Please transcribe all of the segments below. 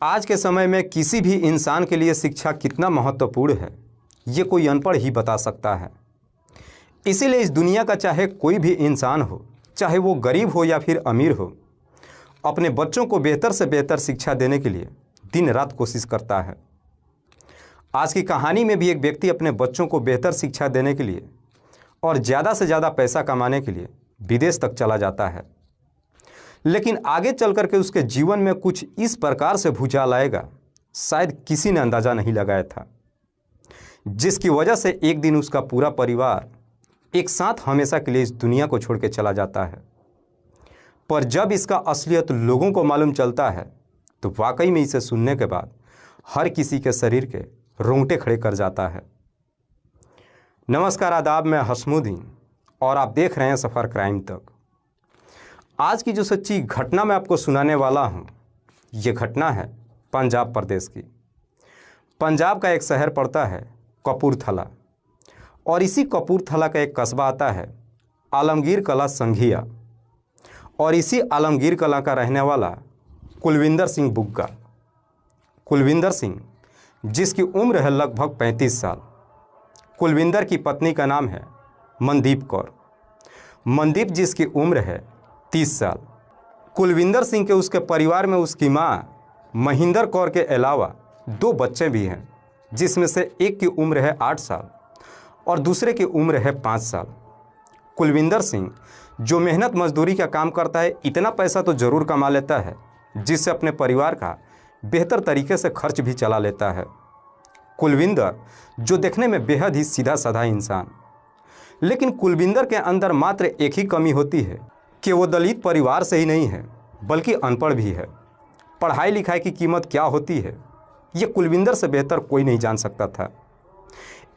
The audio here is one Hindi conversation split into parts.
आज के समय में किसी भी इंसान के लिए शिक्षा कितना महत्वपूर्ण है, ये कोई अनपढ़ ही बता सकता है। इसीलिए इस दुनिया का चाहे कोई भी इंसान हो, चाहे वो गरीब हो या फिर अमीर हो, अपने बच्चों को बेहतर से बेहतर शिक्षा देने के लिए दिन रात कोशिश करता है। आज की कहानी में भी एक व्यक्ति अपने बच्चों को बेहतर शिक्षा देने के लिए और ज़्यादा से ज़्यादा पैसा कमाने के लिए विदेश तक चला जाता है। लेकिन आगे चल कर के उसके जीवन में कुछ इस प्रकार से भूचाल आएगा, शायद किसी ने अंदाज़ा नहीं लगाया था, जिसकी वजह से एक दिन उसका पूरा परिवार एक साथ हमेशा के लिए इस दुनिया को छोड़ के चला जाता है। पर जब इसका असलियत लोगों को मालूम चलता है तो वाकई में इसे सुनने के बाद हर किसी के शरीर के रोंगटे खड़े कर जाता है। नमस्कार, आदाब, मैं हसमुद्दीन और आप देख रहे हैं सफ़र क्राइम तक। आज की जो सच्ची घटना मैं आपको सुनाने वाला हूं, ये घटना है पंजाब प्रदेश की। पंजाब का एक शहर पड़ता है कपूरथला और इसी कपूरथला का एक कस्बा आता है आलमगीर कला संघिया और इसी आलमगीर कला का रहने वाला कुलविंदर सिंह बुग्गा। कुलविंदर सिंह जिसकी उम्र है लगभग 35 साल। कुलविंदर की पत्नी का नाम है मनदीप कौर। मनदीप जिसकी उम्र है 30 साल। कुलविंदर सिंह के उसके परिवार में उसकी माँ महिंदर कौर के अलावा 2 बच्चे भी हैं, जिसमें से एक की उम्र है 8 साल और दूसरे की उम्र है 5 साल। कुलविंदर सिंह जो मेहनत मजदूरी का काम करता है, इतना पैसा तो ज़रूर कमा लेता है जिससे अपने परिवार का बेहतर तरीके से खर्च भी चला लेता है। कुलविंदर जो देखने में बेहद ही सीधा साधा इंसान, लेकिन कुलविंदर के अंदर मात्र एक ही कमी होती है कि वो दलित परिवार से ही नहीं है बल्कि अनपढ़ भी है। पढ़ाई लिखाई की कीमत क्या होती है ये कुलविंदर से बेहतर कोई नहीं जान सकता था।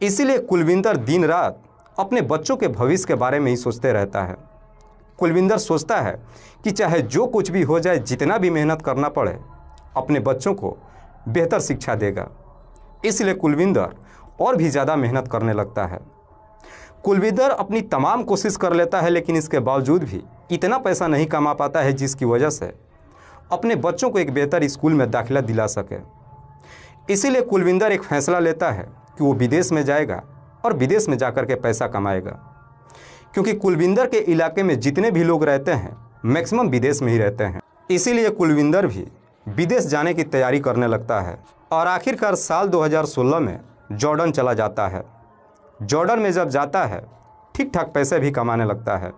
इसीलिए कुलविंदर दिन रात अपने बच्चों के भविष्य के बारे में ही सोचते रहता है। कुलविंदर सोचता है कि चाहे जो कुछ भी हो जाए, जितना भी मेहनत करना पड़े, अपने बच्चों को बेहतर शिक्षा देगा। इसलिए कुलविंदर और भी ज़्यादा मेहनत करने लगता है। कुलविंदर अपनी तमाम कोशिश कर लेता है, लेकिन इसके बावजूद भी इतना पैसा नहीं कमा पाता है जिसकी वजह से अपने बच्चों को एक बेहतर स्कूल में दाखिला दिला सके। इसीलिए कुलविंदर एक फ़ैसला लेता है कि वो विदेश में जाएगा और विदेश में जाकर के पैसा कमाएगा, क्योंकि कुलविंदर के इलाके में जितने भी लोग रहते हैं मैक्सिमम विदेश में ही रहते हैं। इसीलिए कुलविंदर भी विदेश जाने की तैयारी करने लगता है और आखिरकार साल 2016 में जॉर्डन चला जाता है। जॉर्डन में जब जाता है ठीक ठाक पैसे भी कमाने लगता है,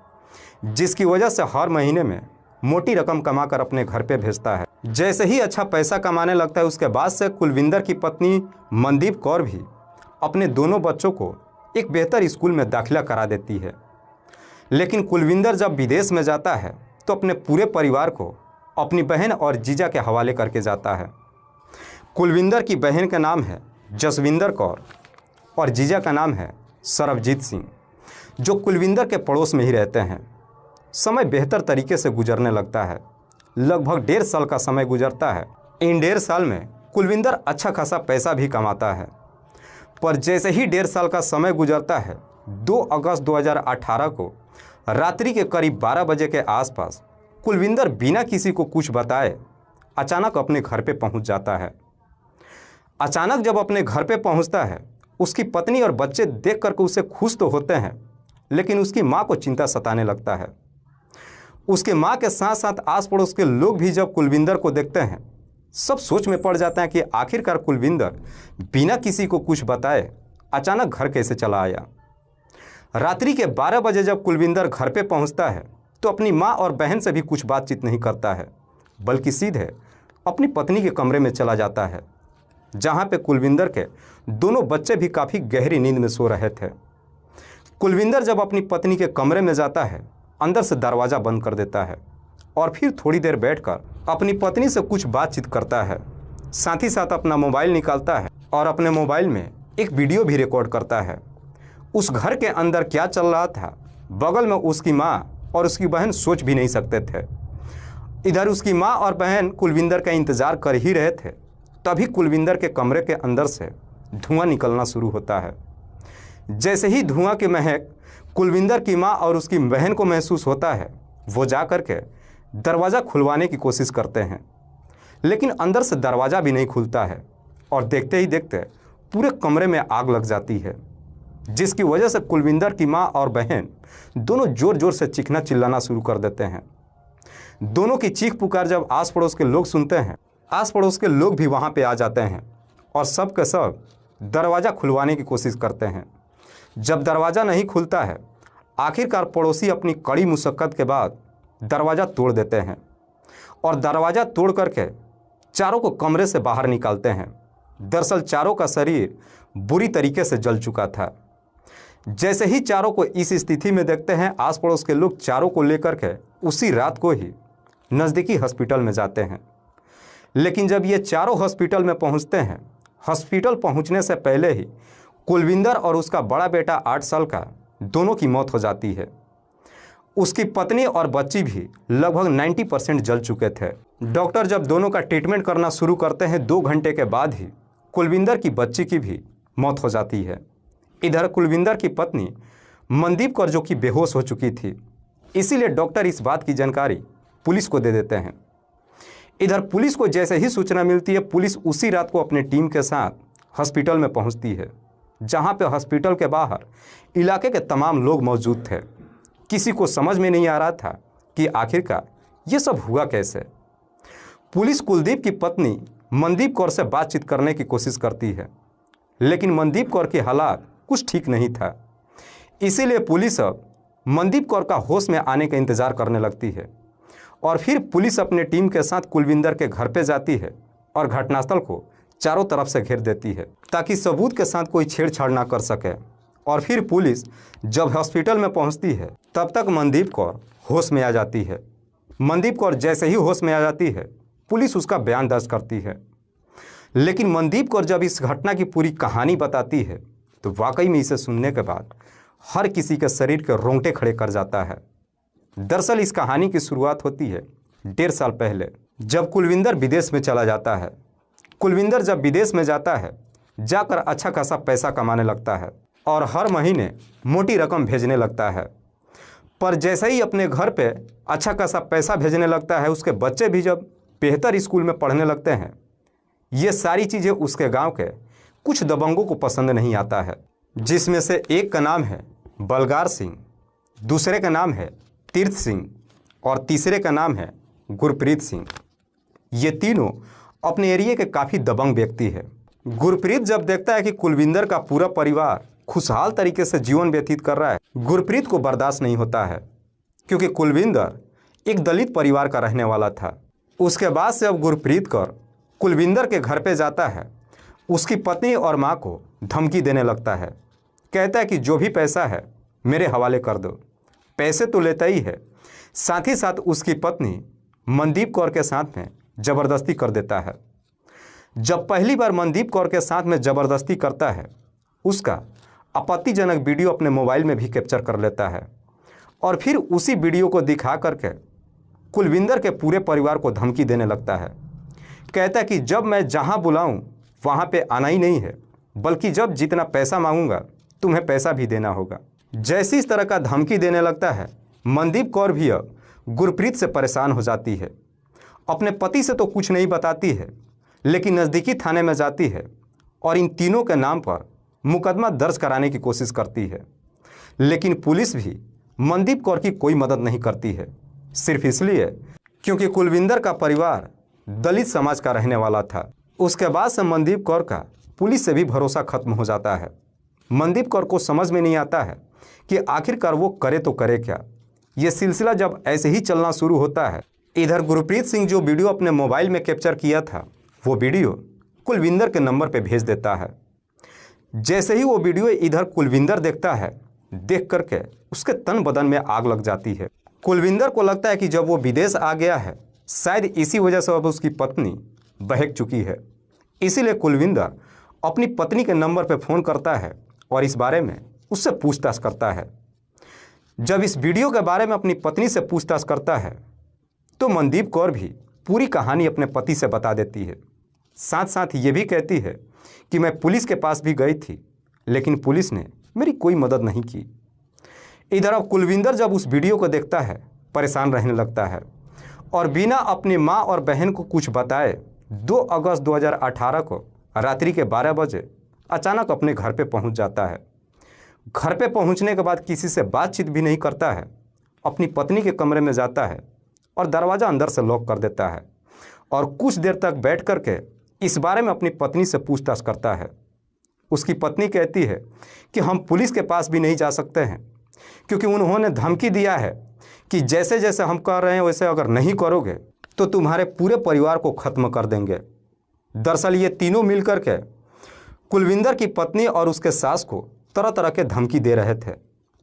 जिसकी वजह से हर महीने में मोटी रकम कमाकर अपने घर पे भेजता है। जैसे ही अच्छा पैसा कमाने लगता है, उसके बाद से कुलविंदर की पत्नी मनदीप कौर भी अपने दोनों बच्चों को एक बेहतर स्कूल में दाखिला करा देती है। लेकिन कुलविंदर जब विदेश में जाता है तो अपने पूरे परिवार को अपनी बहन और जीजा के हवाले करके जाता है। कुलविंदर की बहन का नाम है जसविंदर कौर और जीजा का नाम है सरबजीत सिंह, जो कुलविंदर के पड़ोस में ही रहते हैं। समय बेहतर तरीके से गुजरने लगता है। लगभग 1.5 साल का समय गुजरता है। इन 1.5 साल में कुलविंदर अच्छा खासा पैसा भी कमाता है। पर जैसे ही 1.5 साल का समय गुजरता है, 2 अगस्त 2018 को रात्रि के करीब 12 बजे के आसपास कुलविंदर बिना किसी को कुछ बताए अचानक अपने घर पे पहुंच जाता है। अचानक जब अपने घर पे पहुंचता है, उसकी पत्नी और बच्चे देख करके उसे खुश तो होते हैं, लेकिन उसकी माँ को चिंता सताने लगता है। उसके माँ के साथ साथ आस पड़ोस के लोग भी जब कुलविंदर को देखते हैं, सब सोच में पड़ जाते हैं कि आखिरकार कुलविंदर बिना किसी को कुछ बताए अचानक घर कैसे चला आया। रात्रि के 12 बजे जब कुलविंदर घर पे पहुंचता है तो अपनी माँ और बहन से भी कुछ बातचीत नहीं करता है, बल्कि सीधे अपनी पत्नी के कमरे में चला जाता है, जहाँ पे कुलविंदर के दोनों बच्चे भी काफ़ी गहरी नींद में सो रहे थे। कुलविंदर जब अपनी पत्नी के कमरे में जाता है, अंदर से दरवाज़ा बंद कर देता है और फिर थोड़ी देर बैठकर अपनी पत्नी से कुछ बातचीत करता है। साथ ही साथ अपना मोबाइल निकालता है और अपने मोबाइल में एक वीडियो भी रिकॉर्ड करता है। उस घर के अंदर क्या चल रहा था, बगल में उसकी माँ और उसकी बहन सोच भी नहीं सकते थे। इधर उसकी माँ और बहन कुलविंदर का इंतज़ार कर ही रहे थे, तभी कुलविंदर के कमरे के अंदर से धुआं निकलना शुरू होता है। जैसे ही धुआं की महक कुलविंदर की माँ और उसकी बहन को महसूस होता है, वो जा कर के दरवाज़ा खुलवाने की कोशिश करते हैं, लेकिन अंदर से दरवाज़ा भी नहीं खुलता है और देखते ही देखते पूरे कमरे में आग लग जाती है, जिसकी वजह से कुलविंदर की माँ और बहन दोनों ज़ोर ज़ोर से चीखना चिल्लाना शुरू कर देते हैं। दोनों की चीख पुकार जब आस पड़ोस के लोग सुनते हैं, आस पड़ोस के लोग भी वहाँ पे आ जाते हैं और सब के सब दरवाज़ा खुलवाने की कोशिश करते हैं। जब दरवाज़ा नहीं खुलता है, आखिरकार पड़ोसी अपनी कड़ी मुशक्क़त के बाद दरवाज़ा तोड़ देते हैं और दरवाज़ा तोड़ करके चारों को कमरे से बाहर निकालते हैं। दरअसल चारों का शरीर बुरी तरीके से जल चुका था। जैसे ही चारों को इस स्थिति में देखते हैं, आस पड़ोस के लोग चारों को लेकर के उसी रात को ही नज़दीकी हॉस्पिटल में जाते हैं। लेकिन जब ये चारों हॉस्पिटल में पहुंचते हैं, हॉस्पिटल पहुंचने से पहले ही कुलविंदर और उसका बड़ा बेटा 8 साल का दोनों की मौत हो जाती है। उसकी पत्नी और बच्ची भी लगभग 90% जल चुके थे। डॉक्टर जब दोनों का ट्रीटमेंट करना शुरू करते हैं, 2 घंटे के बाद ही कुलविंदर की बच्ची की भी मौत हो जाती है। इधर कुलविंदर की पत्नी मनदीप कौर जो कि बेहोश हो चुकी थी, इसीलिए डॉक्टर इस बात की जानकारी पुलिस को दे देते हैं। इधर पुलिस को जैसे ही सूचना मिलती है, पुलिस उसी रात को अपने टीम के साथ हॉस्पिटल में पहुंचती है, जहां पे हॉस्पिटल के बाहर इलाके के तमाम लोग मौजूद थे। किसी को समझ में नहीं आ रहा था कि आखिरकार ये सब हुआ कैसे। पुलिस कुलदीप की पत्नी मनदीप कौर से बातचीत करने की कोशिश करती है, लेकिन मनदीप कौर की हालात कुछ ठीक नहीं था। इसीलिए पुलिस अब मनदीप कौर का होश में आने का इंतज़ार करने लगती है और फिर पुलिस अपने टीम के साथ कुलविंदर के घर पे जाती है और घटनास्थल को चारों तरफ से घेर देती है ताकि सबूत के साथ कोई छेड़छाड़ ना कर सके। और फिर पुलिस जब हॉस्पिटल में पहुंचती है, तब तक मनदीप कौर होश में आ जाती है। मनदीप कौर जैसे ही होश में आ जाती है, पुलिस उसका बयान दर्ज करती है। लेकिन मनदीप कौर जब इस घटना की पूरी कहानी बताती है, तो वाकई में इसे सुनने के बाद हर किसी के शरीर के रोंगटे खड़े कर जाता है। दरअसल इस कहानी की शुरुआत होती है 1.5 साल पहले, जब कुलविंदर विदेश में चला जाता है। कुलविंदर जब विदेश में जाता है, जाकर अच्छा खासा पैसा कमाने लगता है और हर महीने मोटी रकम भेजने लगता है। पर जैसे ही अपने घर पे अच्छा खासा पैसा भेजने लगता है, उसके बच्चे भी जब बेहतर स्कूल में पढ़ने लगते हैं, ये सारी चीज़ें उसके गांव के कुछ दबंगों को पसंद नहीं आता है, जिसमें से एक का नाम है बलगार सिंह, दूसरे का नाम है तीर्थ सिंह और तीसरे का नाम है गुरप्रीत सिंह। ये तीनों अपने एरिया के काफ़ी दबंग व्यक्ति है। गुरप्रीत जब देखता है कि कुलविंदर का पूरा परिवार खुशहाल तरीके से जीवन व्यतीत कर रहा है, गुरप्रीत को बर्दाश्त नहीं होता है, क्योंकि कुलविंदर एक दलित परिवार का रहने वाला था। उसके बाद से अब गुरप्रीत कौर कुलविंदर के घर पे जाता है, उसकी पत्नी और माँ को धमकी देने लगता है। कहता है कि जो भी पैसा है मेरे हवाले कर दो। पैसे तो लेता ही है, साथ ही साथ उसकी पत्नी मनदीप कौर के साथ में ज़बरदस्ती कर देता है। जब पहली बार मनदीप कौर के साथ में ज़बरदस्ती करता है, उसका आपत्तिजनक वीडियो अपने मोबाइल में भी कैप्चर कर लेता है और फिर उसी वीडियो को दिखा करके कुलविंदर के पूरे परिवार को धमकी देने लगता है। कहता है कि जब मैं जहां बुलाऊं वहां पे आना ही नहीं है, बल्कि जब जितना पैसा मांगूंगा तुम्हें पैसा भी देना होगा। जैसी इस तरह का धमकी देने लगता है, मनदीप कौर भी अब गुरप्रीत से परेशान हो जाती है। अपने पति से तो कुछ नहीं बताती है, लेकिन नज़दीकी थाने में जाती है और इन तीनों के नाम पर मुकदमा दर्ज कराने की कोशिश करती है। लेकिन पुलिस भी मनदीप कौर की कोई मदद नहीं करती है, सिर्फ इसलिए क्योंकि कुलविंदर का परिवार दलित समाज का रहने वाला था। उसके बाद से मनदीप कौर का पुलिस से भी भरोसा खत्म हो जाता है। मनदीप कौर को समझ में नहीं आता है कि आखिरकार वो करे तो करे क्या। ये सिलसिला जब ऐसे ही चलना शुरू होता है, इधर गुरप्रीत सिंह जो वीडियो अपने मोबाइल में कैप्चर किया था, वो वीडियो कुलविंदर के नंबर पे भेज देता है। जैसे ही वो वीडियो इधर कुलविंदर देखता है, देख करके उसके तन बदन में आग लग जाती है। कुलविंदर को लगता है कि जब वो विदेश आ गया है, शायद इसी वजह से अब उसकी पत्नी बहक चुकी है। इसीलिए कुलविंदर अपनी पत्नी के नंबर पर फ़ोन करता है और इस बारे में उससे पूछताछ करता है। जब इस वीडियो के बारे में अपनी पत्नी से पूछताछ करता है, तो मनदीप कौर भी पूरी कहानी अपने पति से बता देती है। साथ साथ ये भी कहती है कि मैं पुलिस के पास भी गई थी, लेकिन पुलिस ने मेरी कोई मदद नहीं की। इधर अब कुलविंदर जब उस वीडियो को देखता है, परेशान रहने लगता है और बिना अपनी माँ और बहन को कुछ बताए 2 अगस्त 2018 को रात्रि के 12 बजे अचानक अपने घर पे पहुंच जाता है। घर पे पहुंचने के बाद किसी से बातचीत भी नहीं करता है, अपनी पत्नी के कमरे में जाता है और दरवाज़ा अंदर से लॉक कर देता है और कुछ देर तक बैठ कर के इस बारे में अपनी पत्नी से पूछताछ करता है। उसकी पत्नी कहती है कि हम पुलिस के पास भी नहीं जा सकते हैं, क्योंकि उन्होंने धमकी दिया है कि जैसे जैसे हम कर रहे हैं वैसे अगर नहीं करोगे तो तुम्हारे पूरे परिवार को ख़त्म कर देंगे। दरअसल ये तीनों मिलकर के कुलविंदर की पत्नी और उसके सास को तरह तरह के धमकी दे रहे थे।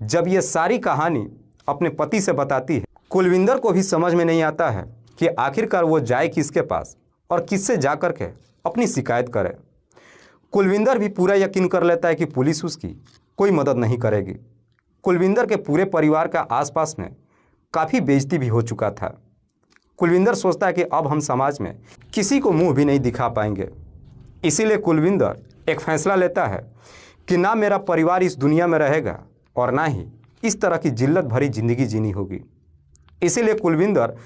जब ये सारी कहानी अपने पति से बताती है, कुलविंदर को भी समझ में नहीं आता है कि आखिरकार वो जाए किसके पास और किससे जा कर के अपनी शिकायत करे। कुलविंदर भी पूरा यकीन कर लेता है कि पुलिस उसकी कोई मदद नहीं करेगी। कुलविंदर के पूरे परिवार का आसपास में काफ़ी बेइज्जती भी हो चुका था। कुलविंदर सोचता है कि अब हम समाज में किसी को मुंह भी नहीं दिखा पाएंगे। इसीलिए कुलविंदर एक फैसला लेता है कि ना मेरा परिवार इस दुनिया में रहेगा और ना ही इस तरह की जिल्लत भरी ज़िंदगी जीनी होगी। इसीलिए कुलविंदर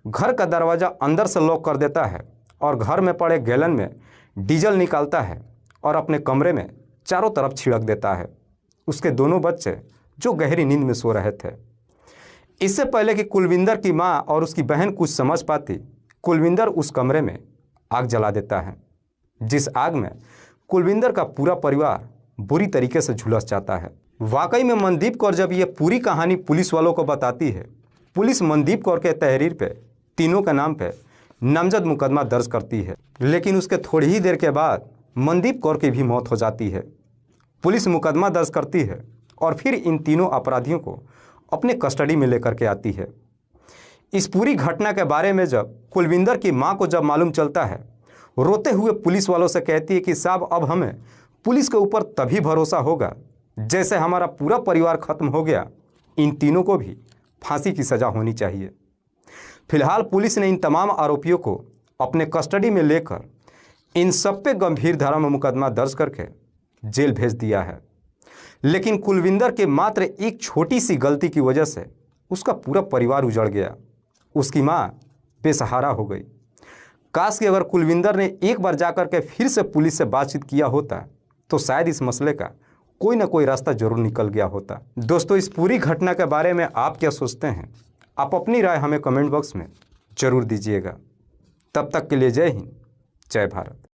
घर का दरवाज़ा अंदर से लॉक कर देता है और घर में पड़े गैलन में डीजल निकालता है और अपने कमरे में चारों तरफ छिड़क देता है। उसके दोनों बच्चे जो गहरी नींद में सो रहे थे। इससे पहले कि कुलविंदर की माँ और उसकी बहन कुछ समझ पाती, कुलविंदर उस कमरे में आग जला देता है, जिस आग में कुलविंदर का पूरा परिवार बुरी तरीके से झुलस जाता है। वाकई में मनदीप कौर जब ये पूरी कहानी पुलिस वालों को बताती है, पुलिस मनदीप कौर के तहरीर पे तीनों के नाम पे नामजद मुकदमा दर्ज करती है। लेकिन उसके थोड़ी ही देर के बाद मनदीप कौर की भी मौत हो जाती है। पुलिस मुकदमा दर्ज करती है और फिर इन तीनों अपराधियों को अपने कस्टडी में लेकर के आती है। इस पूरी घटना के बारे में जब कुलविंदर की मां को जब मालूम चलता है, रोते हुए पुलिस वालों से कहती है कि साहब अब हमें पुलिस के ऊपर तभी भरोसा होगा जैसे हमारा पूरा परिवार ख़त्म हो गया। इन तीनों को भी फांसी की सज़ा होनी चाहिए। फिलहाल पुलिस ने इन तमाम आरोपियों को अपने कस्टडी में लेकर इन सब पे गंभीर धारा में मुकदमा दर्ज करके जेल भेज दिया है। लेकिन कुलविंदर के मात्र एक छोटी सी गलती की वजह से उसका पूरा परिवार उजड़ गया। उसकी माँ बेसहारा हो गई। काश कि अगर कुलविंदर ने एक बार जाकर के फिर से पुलिस से बातचीत किया होता तो शायद इस मसले का कोई ना कोई रास्ता जरूर निकल गया होता। दोस्तों, इस पूरी घटना के बारे में आप क्या सोचते हैं? आप अपनी राय हमें कमेंट बॉक्स में ज़रूर दीजिएगा। तब तक के लिए जय हिंद, जय भारत।